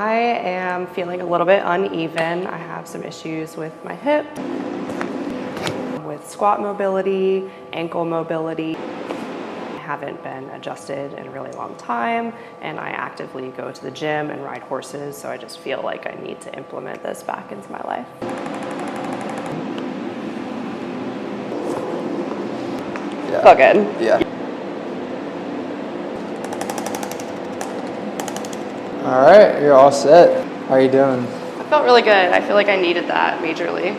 I am feeling a little bit uneven. I have some issues with my hip, with squat mobility, ankle mobility. I haven't been adjusted in a really long time, and I actively go to the gym and ride horses, so I just feel like I need to implement this back into my life. Yeah. Felt good. Yeah. All right, you're all set. How are you doing? I felt really good. I feel like I needed that majorly.